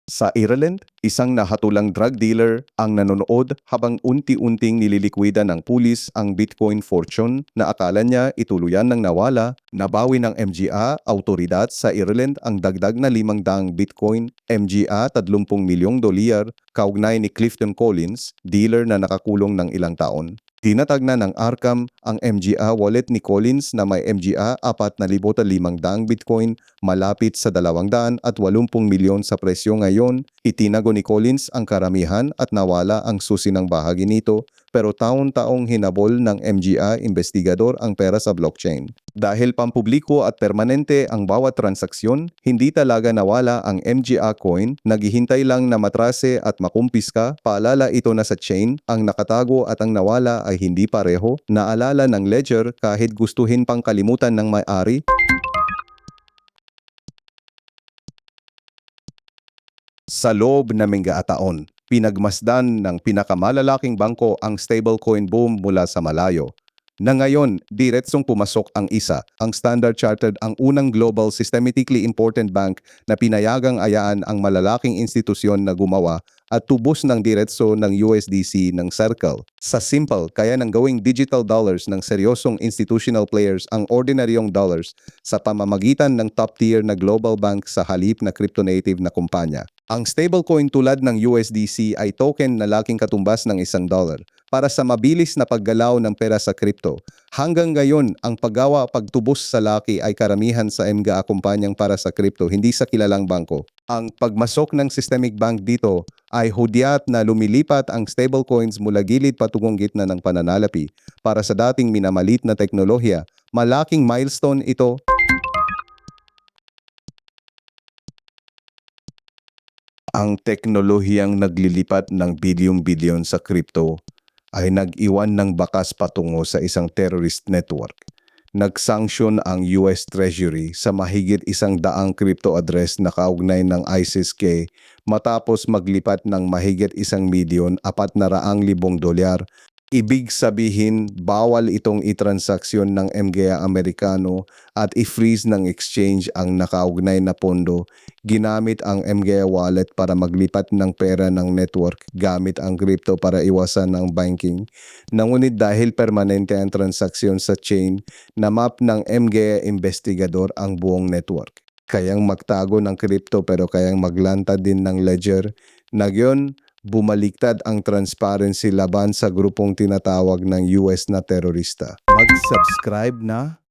Sa Ireland, isang nahatulang drug dealer ang nanonood habang unti-unting nililikwida ng pulis ang Bitcoin fortune na akala niya ituluyan ng nawala. Nabawi ng MGA, autoridad sa Ireland ang dagdag na 500 Bitcoin, MGA 30 milyong dolyar, kaugnay ni Clifton Collins, dealer na nakakulong ng ilang taon. Tinatag na ng Arkham ang MGA wallet ni Collins na may MGA 4,500 Bitcoin malapit sa 280 milyon sa presyo ngayon. Itinago ni Collins ang karamihan at nawala ang susi ng bahagi nito, pero taon-taong hinabol ng MGA investigador ang pera sa blockchain. Dahil pampubliko at permanente ang bawat transaksyon, hindi talaga nawala ang MGA coin, naghihintay lang na matrase at makumpiska. Paalala ito na sa chain, ang nakatago at ang nawala ay hindi pareho. Naalala ng ledger kahit gustuhin pang kalimutan ng may-ari. Sa loob ng taon, pinagmasdan ng pinakamalalaking bangko ang stablecoin boom mula sa malayo. Na ngayon, diretsong pumasok ang isa, ang Standard Chartered, ang unang global systemically important bank na pinayagang ayaan ang malalaking institusyon na gumawa at tubos ng diretso ng USDC ng Circle. Sa simple, kaya nang gawing digital dollars ng seryosong institutional players ang ordinaryong dollars sa pamamagitan ng top-tier na global bank sa halip na crypto-native na kumpanya. Ang stablecoin tulad ng USDC ay token na laking katumbas ng $1 para sa mabilis na paggalaw ng pera sa crypto. Hanggang ngayon, ang pagtubos sa laki ay karamihan sa MGA kumpanyang para sa crypto, hindi sa kilalang bangko. Ang pagmasok ng systemic bank dito ay hudyat na lumilipat ang stablecoins mula gilid patungong gitna ng pananalapi. Para sa dating minamalit na teknolohiya, malaking milestone ito. Ang teknolohiyang naglilipat ng bilyong-bilyon sa crypto ay nag-iwan ng bakas patungo sa isang terrorist network. Nag-sanction ang US Treasury sa mahigit 100 crypto address na kaugnay ng ISIS-K matapos maglipat ng mahigit 1,400,000 dolyar. Ibig sabihin, bawal itong itransaksyon ng MGA Amerikano at i-freeze ng exchange ang nakaugnay na pondo. Ginamit ang MGA wallet para maglipat ng pera ng network gamit ang crypto para iwasan ng banking. Ngunit dahil permanente ang transaksyon sa chain, na-map ng MGA investigador ang buong network. Kayang magtago ng crypto pero kayang maglantad din ng ledger. Nagyon, bumaliktad ang transparency laban sa grupong tinatawag ng US na terorista. Mag-subscribe na